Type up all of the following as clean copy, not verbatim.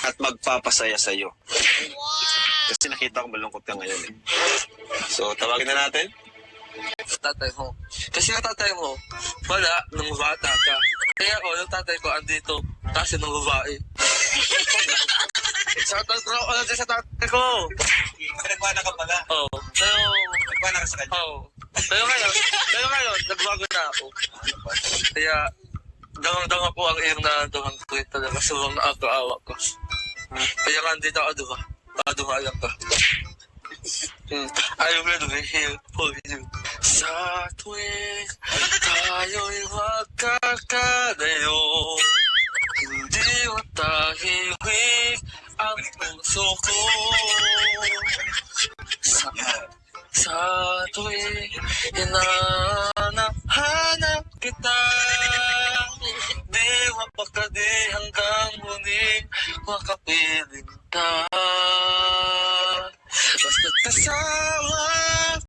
At magpapasaya sa'yo. Kasi nakita ko malungkot ka ngayon eh. So, tawagin na natin. Tatay mo. Kasi yung tatay mo, wala, nung bata ka. Kaya ako, yung tatay ko andito, kasi nung babae. Sa tatay ko. Nagwana ka pala. Oo. Pero, Nagwana ka sa kanya. oo. Pero ngayon, nagbago na ako. Kaya, dangang-danga po ang iyong nadangang ko talaga. Sobrang nakakaawa ko. Kaya nga andito ako, diba? Dumalang ka. I will be here for you. Sa tuwing tayo'y magkakalayo, hindi matahimik ang puso ko. Sa tuwing hinahanap kita, di mapakadi hanggang muling makapiling ka. Basta't kasama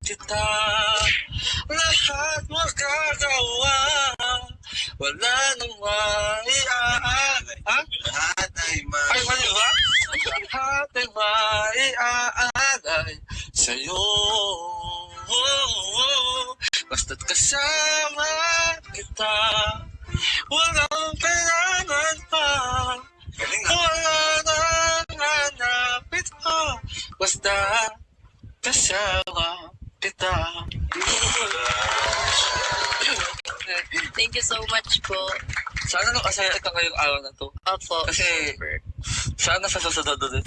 kita, lahat magagawa. Wala nang maiaalay. Ha? Lahat ay Ay, mali ba? Lahat ay maiaalay sa'yo. Basta't kasama kita, walang kailangan pa. Wala nang hanapit pa. Basta kasama kita. Thank you so much po. Sana nakasaya ka ngayong araw na to. Opo. Kasi sana sa susunod ulit.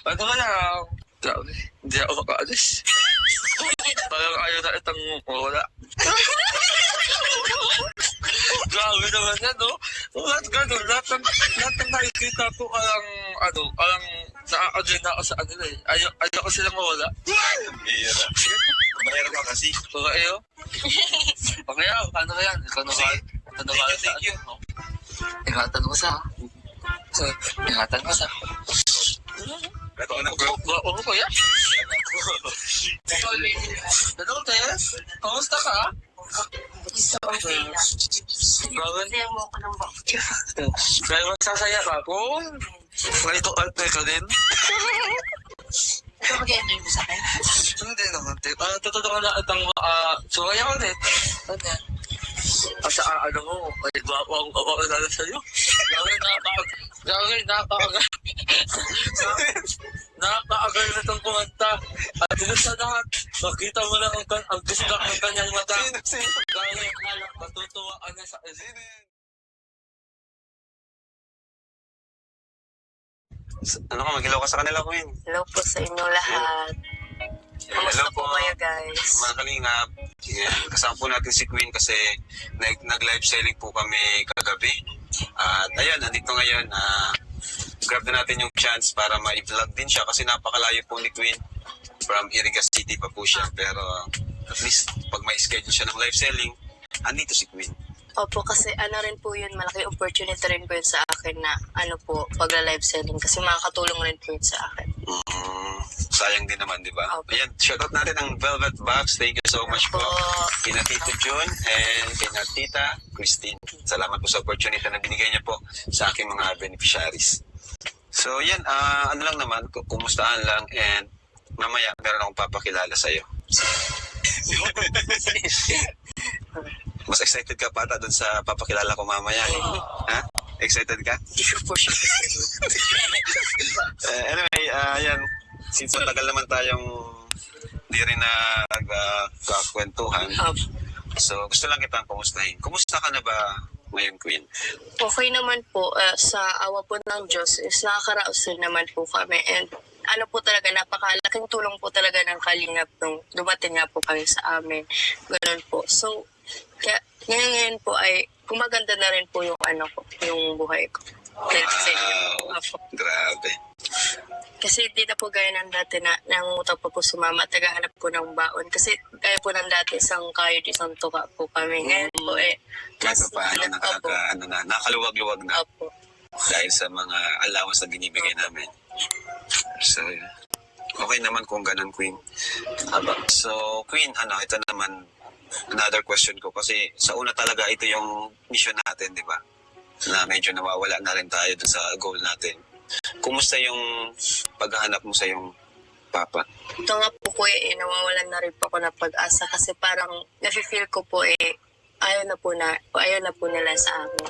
Ano ka lang? Grabe, hindi ako makaalis. Parang ayaw na itang mawala. Grabe naman yan, no? Lahat ganun, lahat ng nakikita ko parang na-adjoin na ako sa kanila eh. Ayaw ko silang mawala. Bira. Sige po. Bayar ka kasi. Okay, oh. Okay, oh. Paano ka yan? Ikaw na sa Thank you. Ingatan mo sa. Ingatan mo sa. Ito ka na, bro. Oo ko yan. Hello, Tess. Kamusta ka? Gawin. Kaya mo ako ng bakit. Kaya magsasaya ka po. Ganito arte ka din. Ito mag-i-interview sa akin. Hindi naman, te. Tutulungan na itang sumaya ulit. Ano yan? Sa ano mo, ay gwapo ang lalo sa'yo. Gawin, napaagal na itong kumanta. At dito sa lahat, makita mo lang ang gusga ng kanyang mata. Gawin, matutuwa ka na sa Ano ka, mag-ilaw ka sa kanila, Queen. Hello po sa inyo lahat. Kamusta po kayo, guys? Mga kalingap. Yan. Kasama po natin si Queen kasi nag-live selling po kami kagabi. At ayan, nandito ngayon. Grab na natin yung chance para ma-vlog din siya kasi napakalayo po ni Queen. From Iriga City pa po siya. Pero at least pag may schedule siya ng live selling, andito si Queen. Opo, kasi ano rin po yun, malaki opportunity rin po yun sa akin na pagla-live selling kasi makakatulong rin po yun sa akin. Sayang din naman, di ba? Opo. Ayan, shoutout natin ang Velvet Box. Thank you so much po. Opo. Kina Tito Jun and kina Tita Christine. Salamat po sa opportunity na binigay niya po sa aking mga beneficiaries. So yan, ano lang naman, kumustahan lang and mamaya meron akong papakilala sa'yo. Mas excited ka pa ata dun sa papakilala ko mamaya. Ha? Excited ka? Hindi ko po siya. Anyway, yan. Since matagal naman tayong di rin na kakwentuhan, so gusto lang kitang kumustahin. Kumusta ka na ba ngayon, Queen? Okay naman po, sa awa po ng Diyos is nakakaraos din naman po kami and ano po talaga, napakalaking tulong po talaga ng Kalingap nung dumating nga po kami sa amin. Ganun po. So, kaya, ngayon po ay kumaganda na rin po yung yung buhay ko. Wow, grabe. Kasi hindi na po gaya ng dati na nangungutang pa po sumama at naghahanap po ng baon. Kasi gaya po ng dati, isang kayod, isang tuka po kami. Ngayon po Kahit pa paano, nakaluwag-luwag na Opo. dahil sa mga allowance na binibigay namin. So, okay naman kung ganun, Queen. So, Queen, ito naman, another question ko kasi sa una talaga ito yung mission natin, di ba? Na medyo nawawala na rin tayo dun sa goal natin. Kumusta yung paghahanap mo sa yung papa? Ito nga po kuya nawawalan na rin po ako ng pag-asa kasi parang nafe-feel ko po ayaw na po nila sa amin.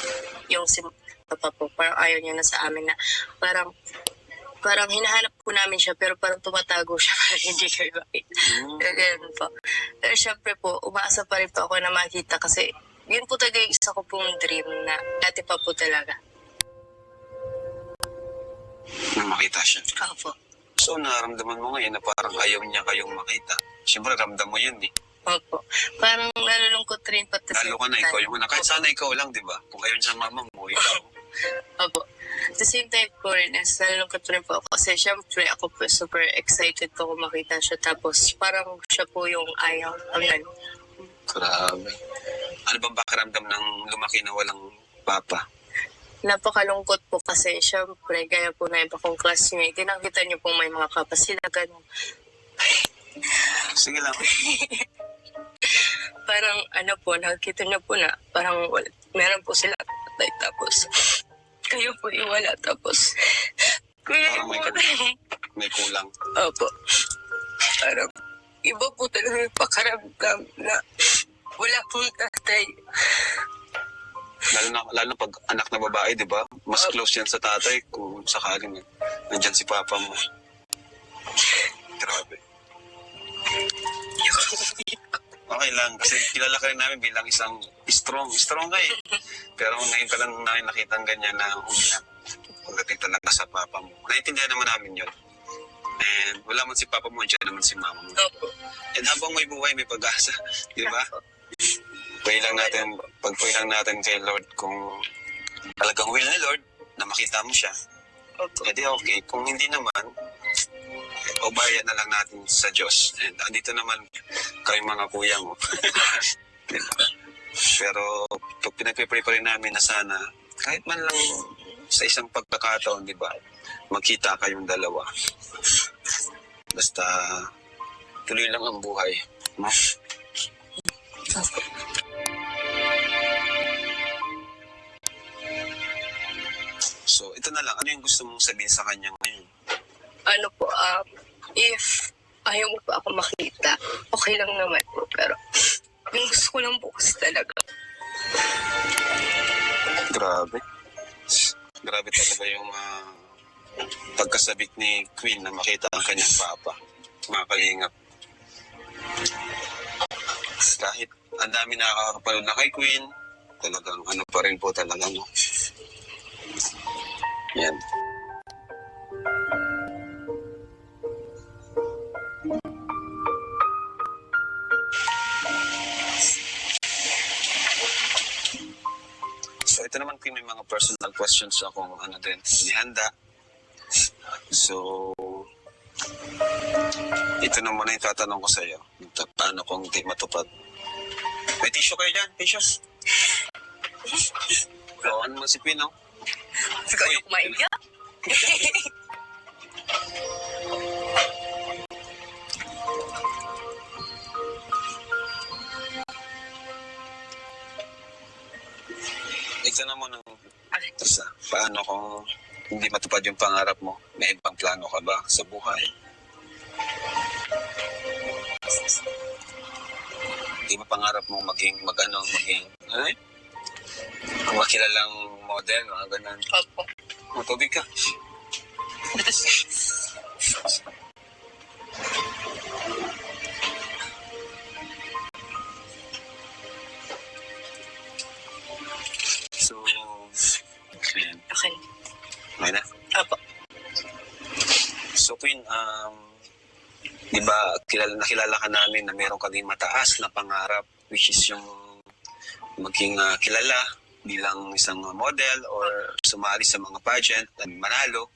Yung si papa po, parang ayaw niya na sa amin na parang hinahanap po namin siya pero parang tumatago siya para hindi kayo bakit. Ganun po. Pero syempre po, umaasa pa rin po ako na makita kasi yun po talaga yung isa ko pong dream na dati pa po talaga. Na makita siya. Opo. So, nararamdaman mo ngayon na parang ayaw niya kayong makita. Siyempre, ramdam mo yun eh. Opo. Parang nalulungkot rin pati Lalo ka na, ikaw yung una. Kahit sana ikaw lang, di ba? Kung ayaw sa mama mo, ikaw. Opo. At the same time po rin, nalulungkot rin po ako kasi syempre ako po super excited po kung makita siya tapos parang siya po yung ayaw. Ang Grabe. Ano bang pakiramdam ng lumaki na walang papa? napakalungkot po kasi syempre gaya po na iba kong classmate, nakita niyo po may mga kapa sila ganun. Sige lang. Parang ano po, nakikita niyo po na parang meron po sila tatay tapos kayo po yung wala tapos kuya Parang may po. May kulang. Opo. Parang iba po talaga yung pakaramdam na wala pong tatay. Lalo na pag anak na babae, di ba? Mas close yan sa tatay kung sakaling nandyan si papa mo. Grabe. Okay lang, kasi kilala ka rin namin bilang isang strong. Strong ka eh. Pero ngayon ka lang namin nakita ang ganyan na umiyak. Pagdating talaga sa papa mo. Naintindihan naman namin yun. And wala man si papa mo, dyan naman si mama mo. Opo. And habang may buhay, may pag-asa. Di ba? Pray lang natin kay Lord kung talagang will ni Lord na makita mo siya. Opo. Hindi okay. Kung hindi naman, ubayan na lang natin sa Diyos. And andito naman kayong mga kuya mo. Pero pinag-pray pa rin namin na sana kahit man lang sa isang pagkakataon, di ba, magkita kayong dalawa. Basta tuloy lang ang buhay. No? So, ito na lang. Ano yung gusto mong sabihin sa kanya ngayon? Ano po, if ayaw mo pa ako makita, okay lang naman po. Pero yung gusto ko lang po kasi talaga. Grabe. Grabe talaga yung pagkasabik ni Queen na makita ang kanyang papa. Mga kalingap. Kahit ang dami nakakapanood na kay Queen, talagang ano pa rin po talaga, no? Yan. So ito naman Queen, may mga personal questions akong ano din, nihanda. So, ito na muna yung tatanong ko sa iyo. Paano kung di matupad? May tissue kayo dyan? Tissue? O, ano mo si Queen, no? Ikaw yung kumaiya? Ito na muna isa. Paano kung hindi matupad yung pangarap mo? May ibang plano ka ba sa buhay? Hindi mo pangarap mo maging ang makilalang model, mga ganun. Opo. Matubig ka. So, ayan. Okay. Okay na? Opo. So, Queen, di ba, nakilala ka namin na meron ka din mataas na pangarap, which is yung maging kilala bilang isang model or sumali sa mga pageant at manalo.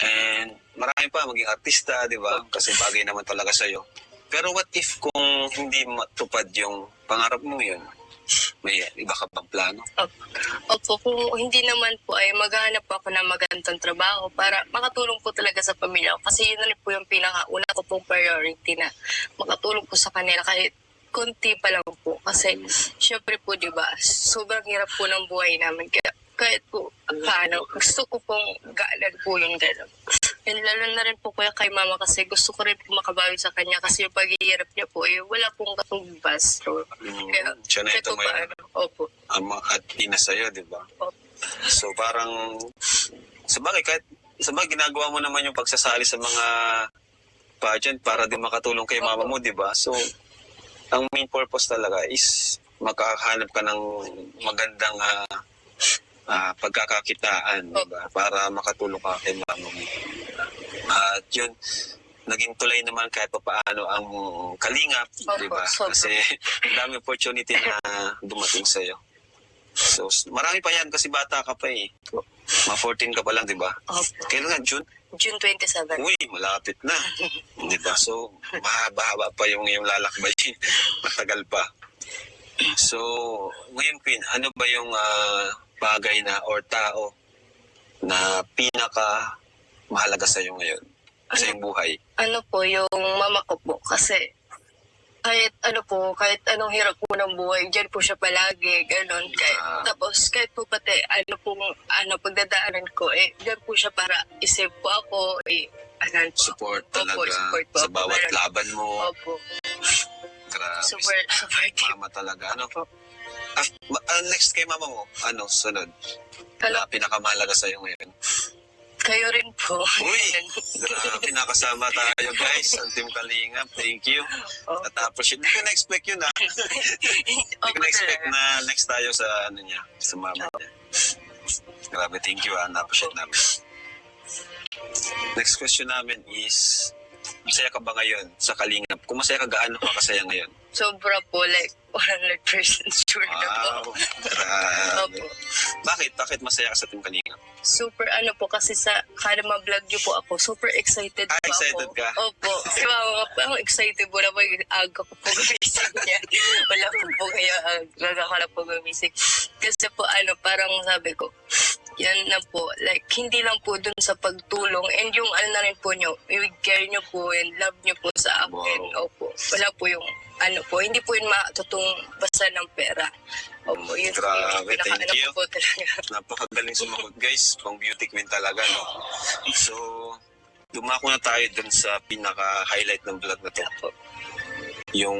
And marami pa maging artista, di ba? Kasi bagay naman talaga sa'yo. Pero what if kung hindi matupad yung pangarap mo yun? May iba ka bang plano? Opo, kung hindi naman po ay maghahanap po ako ng magandang trabaho para makatulong po talaga sa pamilya ko. Kasi yun na rin po yung pinakauna ko pong priority na makatulong po sa kanila kahit konti pa lang po. Kasi, syempre po, di ba, sobrang hirap po ng buhay namin. Kaya, kahit po, paano, gusto ko pong gaanan po yung gano'n. And lalo na rin po kuya kay mama kasi gusto ko rin po makabawi sa kanya kasi yung paghihirap niya po, wala pong katumbas. So, kaya, Siya na kahit ito po may paano, opo. ama at ina sa'yo, di ba? Opo. So parang, kahit ginagawa mo naman yung pagsasali sa mga pageant para din makatulong kay mama mo, di ba? So, ang main purpose talaga is makahanap ka ng magandang pagkakakitaan, di ba? Para makatulong ka kay mama mo. At yun, naging tulay naman kahit pa paano ang kalingap, di ba? Opo, Kasi ang dami opportunity na dumating sa'yo. So, marami pa yan kasi bata ka pa eh. Mga 14 ka pa lang, di ba? Opo. Kailan nga, June? June 27. Uy, malapit na. Di ba? So, mahaba-haba pa yung lalakbay. Matagal pa. So, ngayon, Queen, ano ba yung bagay na or tao na pinaka mahalaga sa'yo ngayon? Sa iyong buhay? Ano po, yung mama ko po. Kasi, kahit anong hirap po ng buhay, dyan po siya palagi, ganun. Tapos, kahit po pati, pagdadaanan ko, dyan po siya para isave po ako, Support Opo, talaga support po sa ako. bawat Meron. laban mo. Opo. Grabe. Super Mama talaga. Ano? Next kay mama mo, sunod? Ano? Na pinakamahalaga sa'yo ngayon? Kayo rin po. Uy! Grabe, nakasama tayo guys. Ang Team Kalingap. Thank you. Oh. At-appreciate. Hindi ko na-expect yun Hindi ko na-expect na next tayo sa sa mama niya. Grabe, thank you Na-appreciate namin. Next question namin is, masaya ka ba ngayon sa Kalingap? Kung masaya ka, gaano ka kasaya ngayon? Sobra po, like, 100% sure na po. Wow! Grabe. Opo. Bakit masaya ka sa Team Kalingap? Super po kasi kada ma-vlog niyo po ako, super excited po ako. Excited ka? Opo. Si mama po, excited po na po yung aga ko po gumising niya. Wala po kaya aga ko na po gumising. Kasi po parang sabi ko, yan na po, like, hindi lang po dun sa pagtulong and yung na rin po nyo, yung care nyo po and love nyo po sa akin. Wow. Opo. Wala po yung hindi po yun matutong basta ng pera. Opo, yun po Grabe, yung thank you. po talaga. Napakagaling sumagot guys, pang beauty queen talaga, no? So, dumako na tayo dun sa pinaka-highlight ng vlog na to. Yung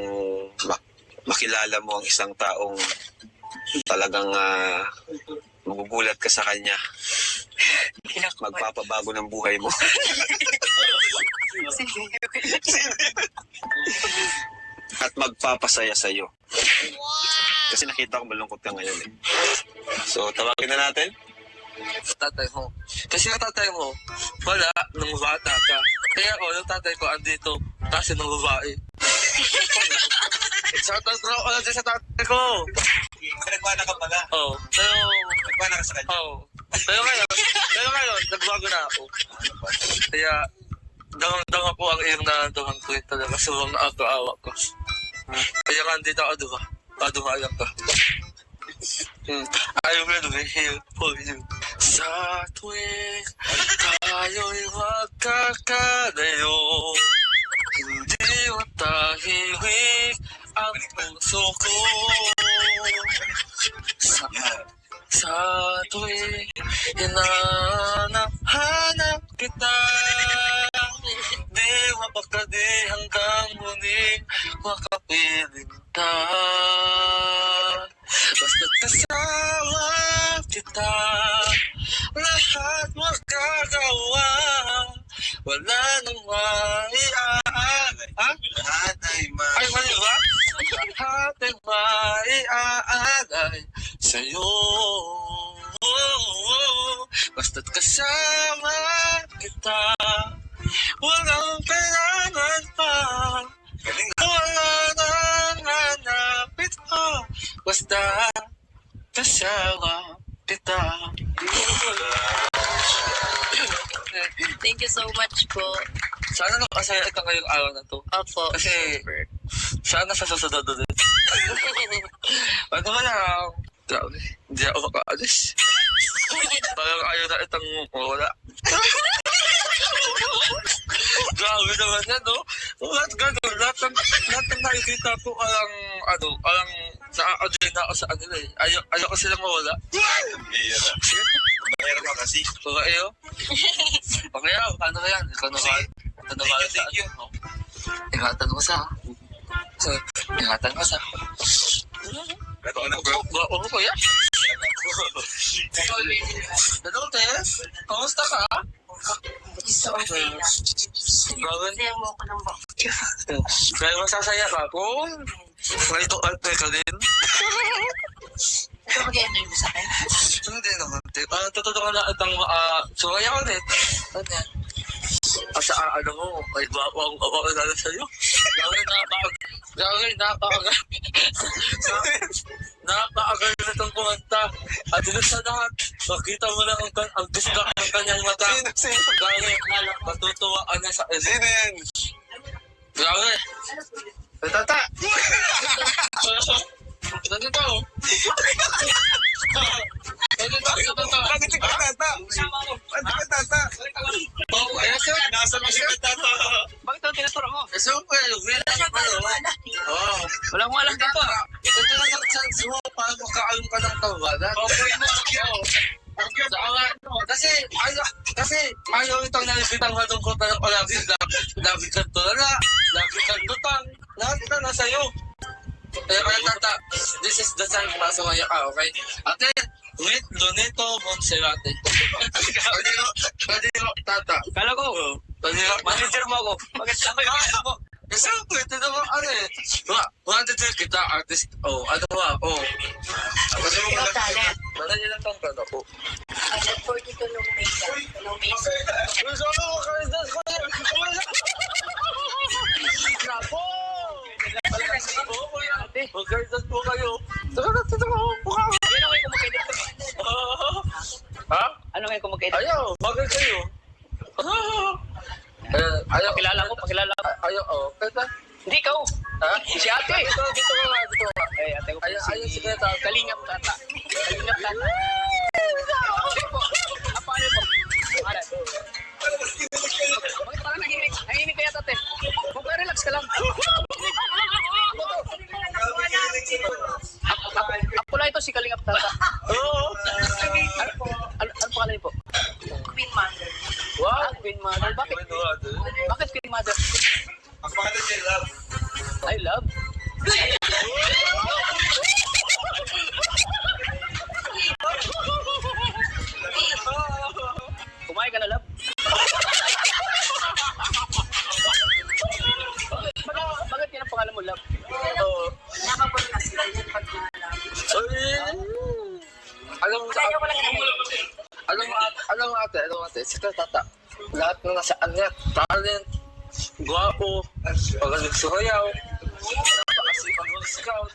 makilala mo ang isang taong talagang magugulat ka sa kanya. Magpapabago ng buhay mo. At magpapasaya sa'yo. Kasi nakita ko malungkot ka ngayon eh. So, tawagin na natin. Tatay mo. Kasi yung tatay mo, wala, nung bata ka. Kaya ako, yung tatay ko andito, kasi nung babae. Sa tatay ko. Nagwana ka pala. Oo. Pero, Nagwana ka sa kanya. oo. Pero ngayon, nagbago na ako. Kaya, danga po ang iyong nadangan ko talaga. Sobrang nakakaawa ko. Kaya nga andito ako doon. Padumalang ka. I will be here for you. Sa tuwing tayo'y magkakalayo, hindi matahimik ang puso ko. Sa tuwing hinahanap kita, di mapagkadi hanggang muling makapiling ka. Basta't kasama kita, lahat magagawa. Wala nang maiaalay. Ha? Lahat ay Ay, mali ba? Lahat ay maiaalay sa'yo. Basta't kasama kita, walang kailangan pa. Wala nang hanapit pa. Basta kasama kita. Thank you so much po. Sana nakasaya ka ngayong araw na to. Opo. Kasi, sana sa susunod ulit. Ano ka lang? Grabe, hindi ako makaalis. Parang ayaw na itang mawala. Grabe naman yan, no? Lahat ganun, lahat lahat ng nakikita ko alang na-adjoin na ako sa kanila eh. Ayaw ko silang mawala. Bira. Sige po. Meron ka kasi. Kung kayo? Okay, ano ka yan? Ikaw na sa Thank you. ano? Ingatan mo sa. Ingatan mo sa. Ito ka na, bro. Oo ko yan. Hello, Tess. Kamusta ka? Gawin. Kaya mo ko ng bakit. Kaya masasaya ka kung ito at ka din. Ito mag-i-enjoy mo sa akin. Hindi naman. Totoo ka na at ang sumaya ko ulit. Ano yan? Asa ano mo, may gwapo ang kakakilala sa'yo. Gawin, napakagal na itong kumanta. At dito sa lahat, makita mo lang ang gusga ng kanyang mata. Sino? Gawin, matutuwa ka na sa Sino yan? Gawin. Tata! Nandito ako. Bakit si Tata? Bakit si Tata? Ayan siya. Nasa mo si Tata? Bakit ito tinaturo mo? Siyempre, wala ka pa naman. Oo. Walang walang dito. Ito na lang ang chance mo para makaalam ka ng tawanan. Okay na. Kasi ayaw itong nakikitang malungkot na ng palagi. Lagi kang tulala, lagi kang lutang. Lahat na nasa iyo. Kaya tata, this is the time para sumaya ka, okay? Ate, wait, Lunito Monserrate. Pwede mo, tata. Kala ko, Pwede mo, manager mo ako. Bakit sa akin ako? kasi pwede naman, ano eh. Manager kita, artist, ano ba, Kasi mo Ikaw talent. manager lang tang kano po. At 42 nung May. Gusto ko, karitas ko yan. Nako! Magkaritas po kayo. Tito ko, buka. Yan ang ngayon kumakaedit ko. Ha? Ano ngayon kumakaedit? Ayaw, bagay kayo. Ayaw. Pakilala ko. Ayaw, Kaya, Hindi ikaw. ha? Si ate. Dito ka. Eh, ate ko. Ayaw, si Keta. Kalingap tata. Kalingap tata. Sige po. Ang pangalan po. Pangalan. Bakit parang nahihinig? Nahihinig kaya tate. Mag-relax ka lang. Ako lang ito si Kalingap tata. Oo. Ano pangalan niyo po? Queen Mother. Wow. Queen Mother. Bakit Queen Mother? Ang pangalan niya, Love. I love. Kumain ka na, love? Bakit yan ang pangalan mo, love? Oo. Alam mo ate, si Tata, lahat ng nasa anak, talent, gwapo, magaling sumayaw, napakasipag mag-scout,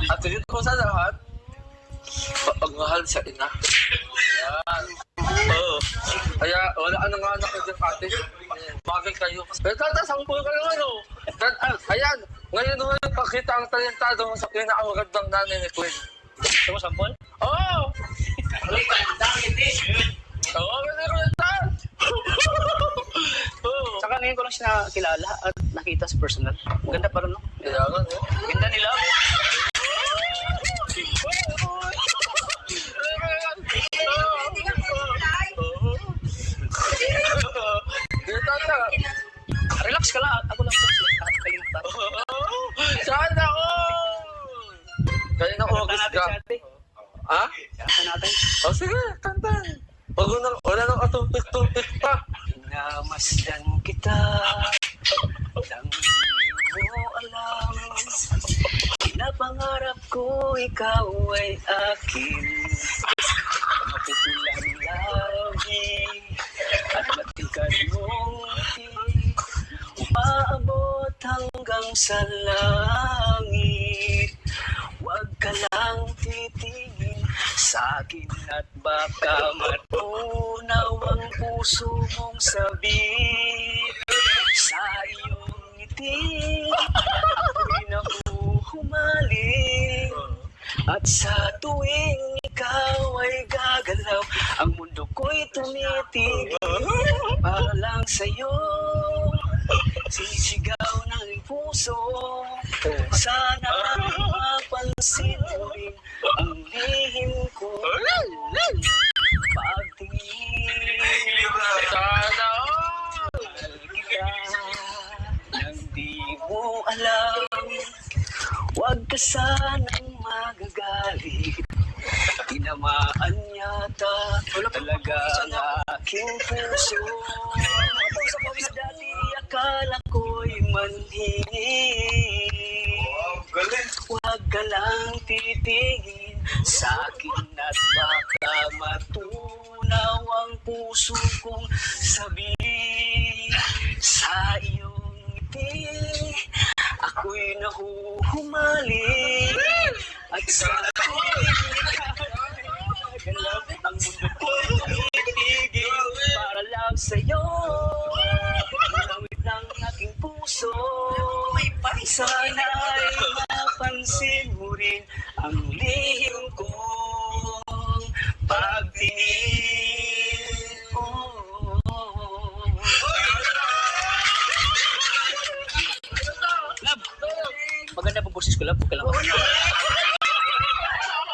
at higit sa lahat, pagmahal sa ina. Ayan. Oo. Kaya wala ka nang anak na dyan, ate. Bagay kayo. Pero tata, sampul ka naman, Ayan. Ngayon naman pakita ang talentado mo sa pinakamagandang nanay ni Queen. Gusto mo sampol? Oo! Oo, kasi kwenta! Oo. Saka ngayon ko lang siya nakilala at nakita sa personal. Ganda pa rin, no? Kaya nga, Ganda ni love. Tata! Relax ka lang. Ako lang po siya. Kalingap tata. Sana all! Kaya na August ka. Ha? Kanta natin. Sige, kanta. Wala nang atumpik-tumpik pa. Namasdan kita nang di mo alam. Pinapangarap ko ikaw ay akin. Mapupulang labi at matikan mong ngiti, umaabot hanggang sa langit. Huwag ka lang titingin sa akin at baka matunaw ang puso mong sabik. Sa iyong ngiti, ako'y nahuhumaling. At sa tuwing ikaw ay gagalaw, ang mundo ko'y tumitigil para lang sa'yo. Sisigaw ng puso, sana mapansin mo rin ang lihim ko. Pagtingin Sana kita nang di mo alam, huwag ka sanang magagalit. Tinamaan yata talaga ang aking puso. Dati akala ko'y manhingin. Huwag ka lang titingin sa akin at baka matunaw ang puso kong sabihin sa iyong ngiti. Ako'y nahuhumali at sa ako'y nagagalaw ang mundo ko'y itigil para lang sa'yo. Lawit ng aking puso, sana'y mapansin mo rin ang lihim kong pagtingin. Love, maganda po boses ko, love. Okay lang.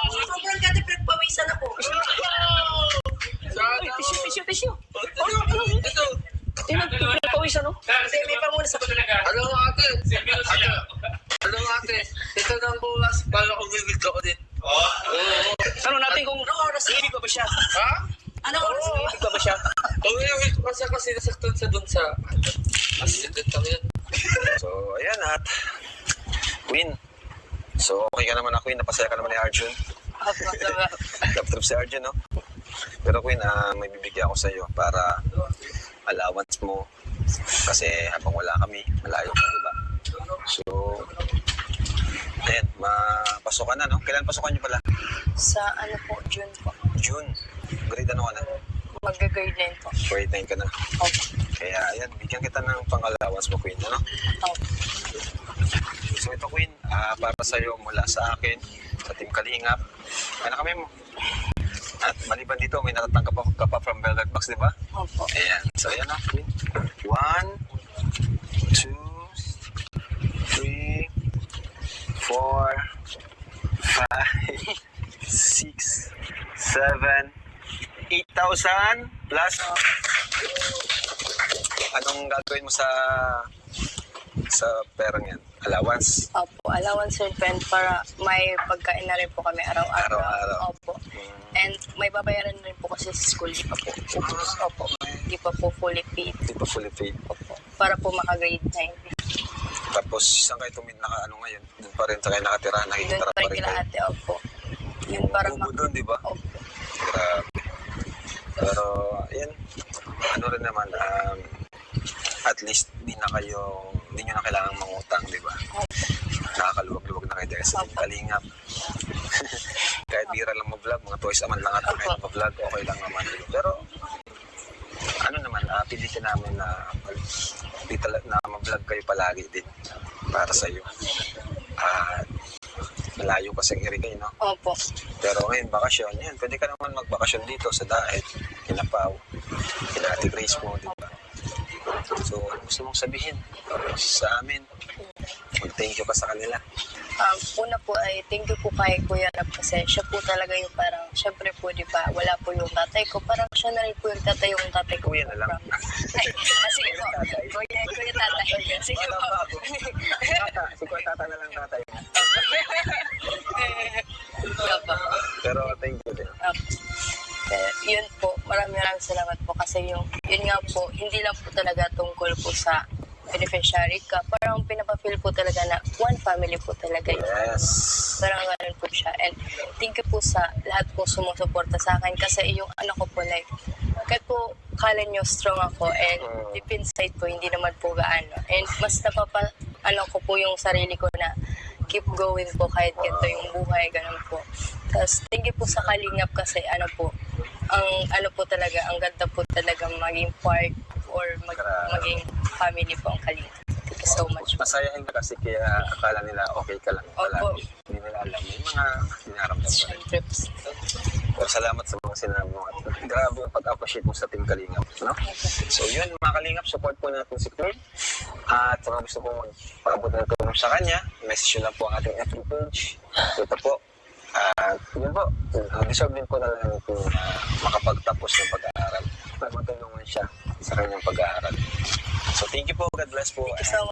Sobrang ganda pinagpawisan ako. Uy, tissue. Ito. Pinagpawisan, no? Hindi, may pamuna sa Alam mo ate. Alam mo ate. Ito ng bukas para umibig ako din. Tanong natin kung ibig ko ba siya? Ha? Anong oras mo? Ibig ko ba siya? Umibig ko kasi nasaktan sa dun sa... Accident lang yun. So, ayan at Queen. So, okay ka naman na Queen. Napasaya ka naman ni Arjun. Love trip si Arjun, no? Pero Queen, may bibigyan ako sa iyo para allowance mo. Kasi habang wala kami, malayo ka, diba? So, ayan, mapasukan na, no? Kailan pasukan niyo pala? Sa ano po, June po. June. Grade ano ka na? Mag-grade 9 po. Grade 9 ka na. Opo. Kaya, ayan, bigyan kita ng pang-allowance mo, Queen, ano? Opo. So ito Queen, para sa iyo mula sa akin, sa Team Kalingap. Ano kami mo? At maliban dito, may natatanggap ako ka pa from Velvet Box, di ba? Opo. Ayan. So ayan na, Queen. 1, 2, 3, 4, 5, 6, 7, 8,000 plus. Anong gagawin mo sa perang yan? Allowance? Opo, allowance and pen para may pagkain na rin po kami araw-araw. Araw-araw. Opo. And may babayaran rin po kasi sa school, di pa po. Opo. Di pa po fully paid. Hindi pa fully paid. Opo. Para po maka-grade 9. Tapos saan kayo naka ano ngayon? Doon pa rin sa kayo nakatira, Doon nakikitira pa pa rin rin kila kayo. ate, opo. Yun para Bubo doon, di ba? Opo. Grabe. Pero, yan. Ano rin naman, at least di nyo na kailangan mangutang, di ba? Nakakaluwag-luwag na kayo dahil sa Opo. Kalingap. Kahit bira lang mag-vlog, mga toys naman lang at kahit mag-vlog, okay lang naman. Pero, ano naman, pilitin namin na mag-vlog kayo palagi din para sa iyo. Malayo kasi ang area kayo, no? Opo. Pero ngayon, bakasyon, yan. Pwede ka naman magbakasyon dito sa Daet, Kinapaw, kina Ate Grace mo, di ba? So, ano gusto mong sabihin sa amin? Mag-thank you ka sa kanila. Una po ay thank you po kay Kuya Rab kasi siya po talaga yung parang, syempre po di ba, wala po yung tatay ko. Parang siya na rin po yung tatay ko. Kuya na lang. Ay, sige po. Kuya tatay. Sige po. Si Kuya Tata na lang tatay. Opo. Pero thank you din. Yun po, maraming salamat po kasi yun nga po, hindi lang po talaga tungkol po sa beneficiary ka. Parang pinapafeel po talaga na one family po talaga yun. Yes. Parang ganun po siya. And thank you po sa lahat po sumusuporta sa akin kasi yung anak ko po like, kahit po kala nyo strong ako and deep inside po hindi naman po gaano. And mas ko po yung sarili ko na keep going po kahit ganito yung buhay, ganun po. Tapos thank you po sa Kalingap kasi ang po talaga, ang ganda po talaga maging part or maging family po ang Kalingap. Thank you so much. Masayahin ka kasi kaya akala nila okay ka lang. Opo. Hindi nila alam. May mga dinaramdam pa rin. Trips. Pero salamat sa mga sinabi mo. At grabe yung pag-appreciate mo sa Team Kalingap. No? So yun, mga Kalingap, support po natin si Queen. At sa mga gusto po magpaabot ng tulong sa kanya, message nyo lang po ang ating FB page. Ito po. At yun po, deserve din po na lang kung makapagtapos ng pag-aaral. Para matulungan siya sa kanyang pag-aaral. So thank you po. God bless po. Thank you so